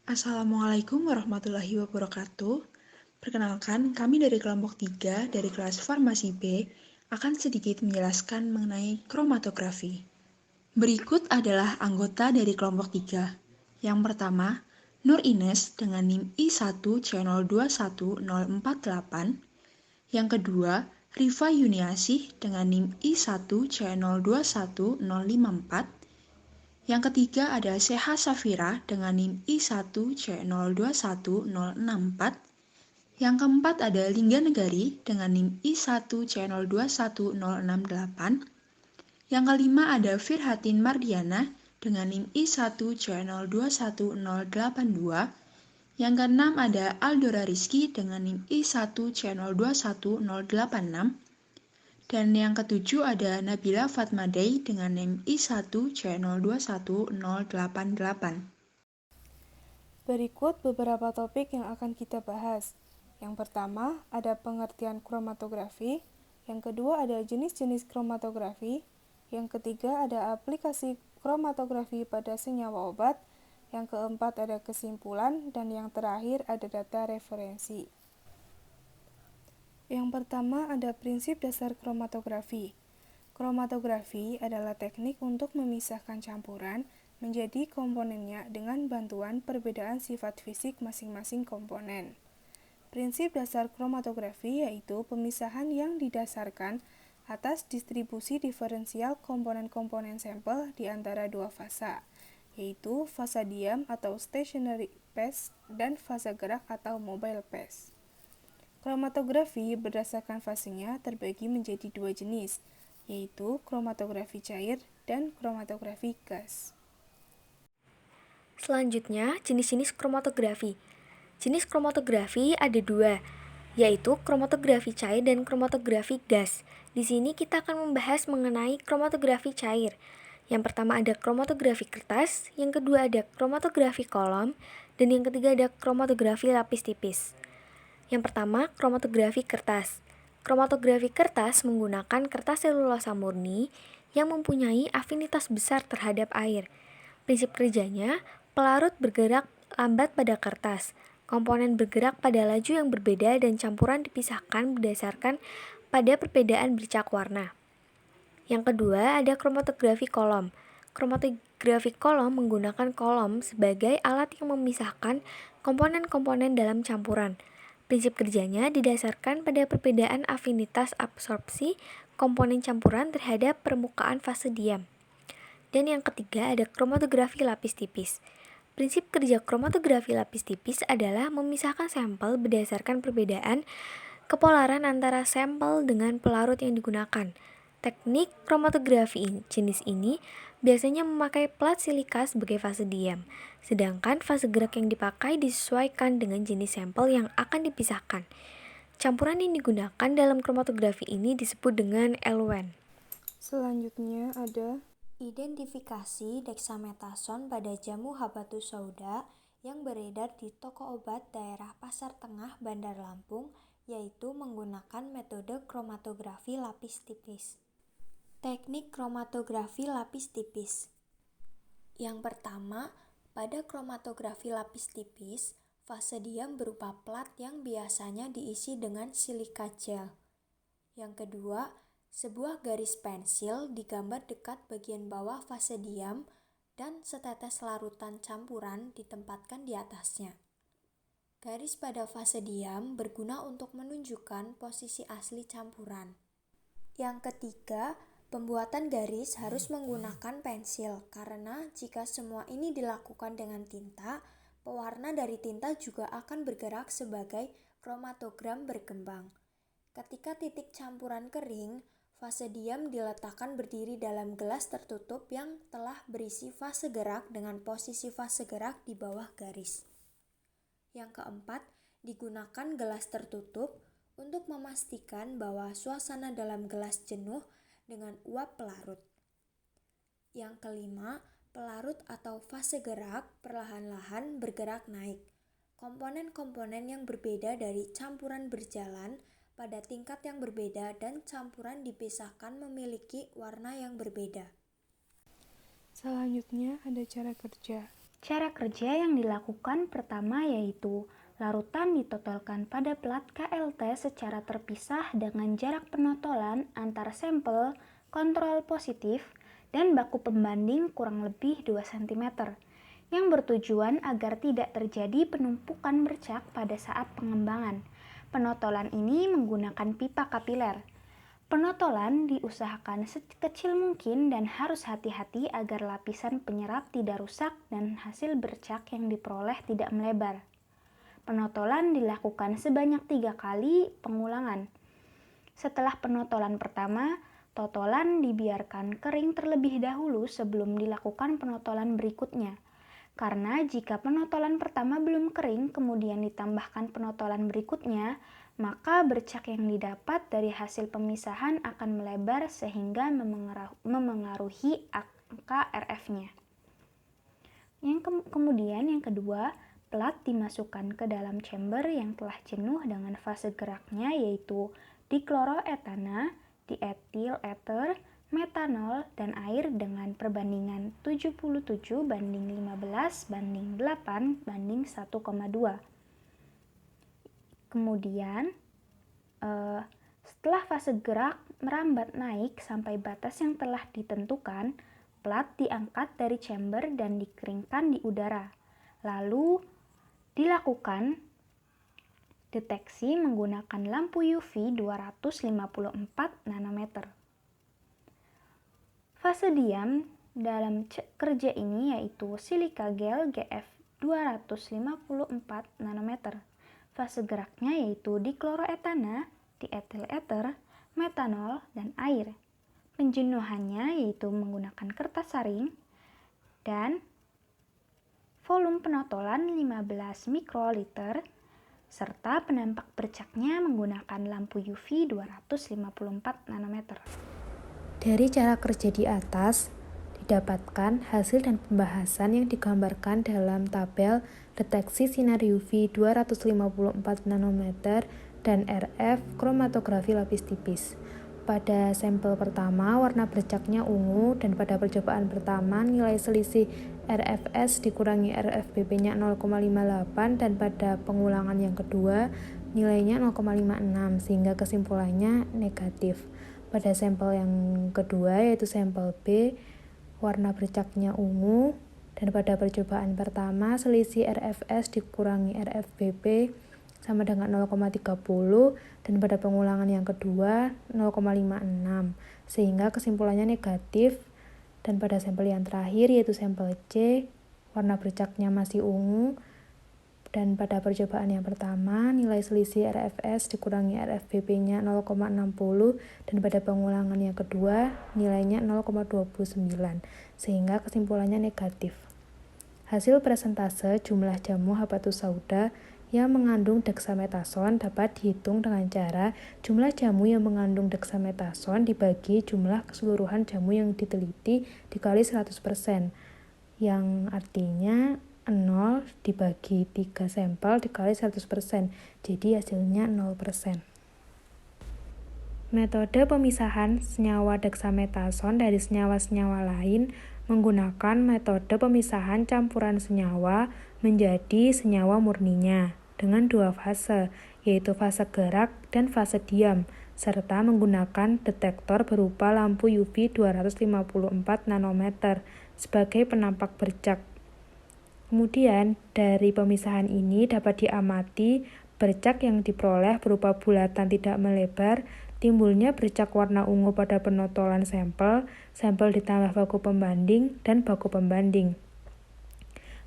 Assalamualaikum warahmatullahi wabarakatuh. Perkenalkan, kami dari kelompok 3 dari kelas Farmasi B akan sedikit menjelaskan mengenai kromatografi. Berikut adalah anggota dari kelompok 3. Yang pertama, Nur Ines dengan NIM I1C021048. Yang kedua, Rifa Yuniasih dengan NIM I1C021054. Yang ketiga ada Seha Safira dengan NIM I1C021064. Yang keempat ada Lingga Negari dengan NIM I1C021068. Yang kelima ada Firhatin Mardiana dengan NIM I1C021082. Yang keenam ada Aldora Rizky dengan NIM I1C021086. Dan yang ketujuh ada Nabila Fatmadei dengan NIM I1C021088. Berikut beberapa topik yang akan kita bahas. Yang pertama, ada pengertian kromatografi. Yang kedua, ada jenis-jenis kromatografi. Yang ketiga, ada aplikasi kromatografi pada senyawa obat. Yang keempat, ada kesimpulan. Dan yang terakhir, ada data referensi. Yang pertama, ada prinsip dasar kromatografi. Kromatografi adalah teknik untuk memisahkan campuran menjadi komponennya dengan bantuan perbedaan sifat fisik masing-masing komponen. Prinsip dasar kromatografi yaitu pemisahan yang didasarkan atas distribusi diferensial komponen-komponen sampel di antara dua fasa, yaitu fasa diam atau stationary phase dan fasa gerak atau mobile phase. Kromatografi berdasarkan fasenya terbagi menjadi dua jenis, yaitu kromatografi cair dan kromatografi gas. Selanjutnya, jenis-jenis kromatografi. Jenis kromatografi ada dua, yaitu kromatografi cair dan kromatografi gas. Di sini kita akan membahas mengenai kromatografi cair. Yang pertama ada kromatografi kertas, yang kedua ada kromatografi kolom, dan yang ketiga ada kromatografi lapis tipis. Yang pertama, kromatografi kertas. Kromatografi kertas menggunakan kertas selulosa murni yang mempunyai afinitas besar terhadap air. Prinsip kerjanya, pelarut bergerak lambat pada kertas. Komponen bergerak pada laju yang berbeda dan campuran dipisahkan berdasarkan pada perbedaan bercak warna. Yang kedua, ada kromatografi kolom. Kromatografi kolom menggunakan kolom sebagai alat yang memisahkan komponen-komponen dalam campuran. Prinsip kerjanya didasarkan pada perbedaan afinitas absorpsi komponen campuran terhadap permukaan fase diam. Dan yang ketiga ada kromatografi lapis tipis. Prinsip kerja kromatografi lapis tipis adalah memisahkan sampel berdasarkan perbedaan kepolaran antara sampel dengan pelarut yang digunakan. Teknik kromatografi jenis ini biasanya memakai plat silika sebagai fase diam, sedangkan fase gerak yang dipakai disesuaikan dengan jenis sampel yang akan dipisahkan. Campuran yang digunakan dalam kromatografi ini disebut dengan eluen. Selanjutnya ada identifikasi dexamethasone pada jamu habatus sauda yang beredar di toko obat daerah Pasar Tengah, Bandar Lampung, yaitu menggunakan metode kromatografi lapis tipis. Teknik kromatografi lapis tipis. Yang pertama, pada kromatografi lapis tipis, fase diam berupa plat yang biasanya diisi dengan silika gel. Yang kedua, sebuah garis pensil digambar dekat bagian bawah fase diam dan setetes larutan campuran ditempatkan di atasnya. Garis pada fase diam berguna untuk menunjukkan posisi asli campuran. Yang ketiga, pembuatan garis harus menggunakan pensil karena jika semua ini dilakukan dengan tinta, pewarna dari tinta juga akan bergerak sebagai kromatogram berkembang. Ketika titik campuran kering, fase diam diletakkan berdiri dalam gelas tertutup yang telah berisi fase gerak dengan posisi fase gerak di bawah garis. Yang keempat, digunakan gelas tertutup untuk memastikan bahwa suasana dalam gelas jenuh dengan uap pelarut. Yang kelima, pelarut atau fase gerak perlahan-lahan bergerak naik. Komponen-komponen yang berbeda dari campuran berjalan pada tingkat yang berbeda dan campuran dipisahkan memiliki warna yang berbeda. Selanjutnya ada cara kerja. Cara kerja yang dilakukan pertama yaitu larutan ditotolkan pada plat KLT secara terpisah dengan jarak penotolan antar sampel kontrol positif dan baku pembanding kurang lebih 2 cm, yang bertujuan agar tidak terjadi penumpukan bercak pada saat pengembangan. Penotolan ini menggunakan pipa kapiler. Penotolan diusahakan sekecil mungkin dan harus hati-hati agar lapisan penyerap tidak rusak dan hasil bercak yang diperoleh tidak melebar. Penotolan dilakukan sebanyak 3 kali pengulangan. Setelah penotolan pertama, totolan dibiarkan kering terlebih dahulu sebelum dilakukan penotolan berikutnya. Karena jika penotolan pertama belum kering kemudian ditambahkan penotolan berikutnya, maka bercak yang didapat dari hasil pemisahan akan melebar sehingga memengaruhi angka RF-nya. Kemudian yang kedua, plat dimasukkan ke dalam chamber yang telah jenuh dengan fase geraknya yaitu dichloroethana, diethyl ether, metanol, dan air dengan perbandingan 77:15:8:1,2. Kemudian, setelah fase gerak merambat naik sampai batas yang telah ditentukan, plat diangkat dari chamber dan dikeringkan di udara. Lalu dilakukan deteksi menggunakan lampu UV 254 nanometer. Fase diam dalam kerja ini yaitu silika gel GF 254 nanometer. Fase geraknya yaitu dichloroethana, diethyl ether, metanol, dan air. Penjenuhannya yaitu menggunakan kertas saring dan volume penotolan 15 mikroliter serta penampak bercaknya menggunakan lampu UV 254 nanometer. Dari cara kerja di atas, didapatkan hasil dan pembahasan yang digambarkan dalam tabel deteksi sinar UV 254 nanometer dan RF kromatografi lapis tipis. Pada sampel pertama, warna bercaknya ungu dan pada percobaan pertama nilai selisih RFS dikurangi RFBP-nya 0,58 dan pada pengulangan yang kedua nilainya 0,56 sehingga kesimpulannya negatif. Pada sampel yang kedua yaitu sampel B, warna bercaknya ungu dan pada percobaan pertama selisih RFS dikurangi RFBP sama dengan 0,30 dan pada pengulangan yang kedua 0,56 sehingga kesimpulannya negatif. Dan pada sampel yang terakhir yaitu sampel C, warna bercaknya masih ungu dan pada percobaan yang pertama nilai selisih RFS dikurangi RFBP-nya 0,60 dan pada pengulangan yang kedua nilainya 0,29 sehingga kesimpulannya negatif. Hasil presentase jumlah jamu habatus sauda yang mengandung dexamethasone dapat dihitung dengan cara jumlah jamu yang mengandung dexamethasone dibagi jumlah keseluruhan jamu yang diteliti dikali 100%, yang artinya 0 dibagi 3 sampel dikali 100%, jadi hasilnya 0%. Metode pemisahan senyawa dexamethasone dari senyawa-senyawa lain menggunakan metode pemisahan campuran senyawa menjadi senyawa murninya dengan 2 fase, yaitu fase gerak dan fase diam, serta menggunakan detektor berupa lampu UV 254 nanometer sebagai penampak bercak. Kemudian, dari pemisahan ini dapat diamati bercak yang diperoleh berupa bulatan tidak melebar, timbulnya bercak warna ungu pada penotolan sampel, sampel ditambah baku pembanding, dan baku pembanding.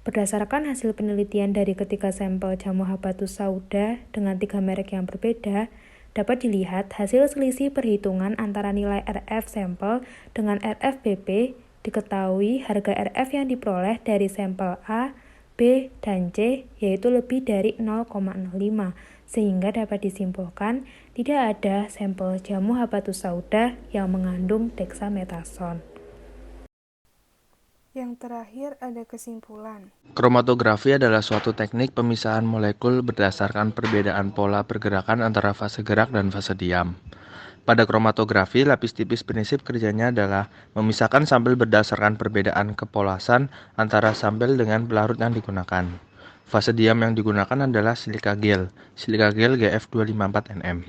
Berdasarkan hasil penelitian dari ketiga sampel jamu habatus sauda dengan 3 merek yang berbeda, dapat dilihat hasil selisih perhitungan antara nilai RF sampel dengan RFBP. Diketahui harga RF yang diperoleh dari sampel A, B, dan C yaitu lebih dari 0,05 sehingga dapat disimpulkan tidak ada sampel jamu habatus sauda yang mengandung dexamethasone. Yang terakhir ada kesimpulan. Kromatografi adalah suatu teknik pemisahan molekul berdasarkan perbedaan pola pergerakan antara fase gerak dan fase diam. Pada kromatografi, lapis tipis prinsip kerjanya adalah memisahkan sampel berdasarkan perbedaan kepolasan antara sampel dengan pelarut yang digunakan. Fase diam yang digunakan adalah silika gel GF254NM.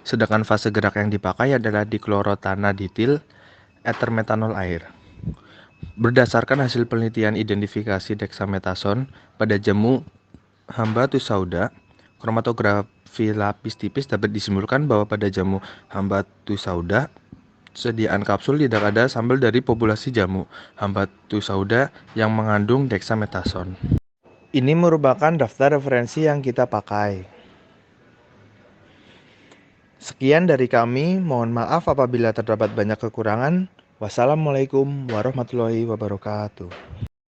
Sedangkan fase gerak yang dipakai adalah diklorotanaditil ether metanol air. Berdasarkan hasil penelitian identifikasi dexamethasone pada jamu hamba tusauda, kromatografi lapis tipis dapat disimpulkan bahwa pada jamu hamba tusauda, sediaan kapsul tidak ada sampel dari populasi jamu hamba tusauda yang mengandung dexamethasone. Ini merupakan daftar referensi yang kita pakai. Sekian dari kami, mohon maaf apabila terdapat banyak kekurangan. Wassalamualaikum warahmatullahi wabarakatuh.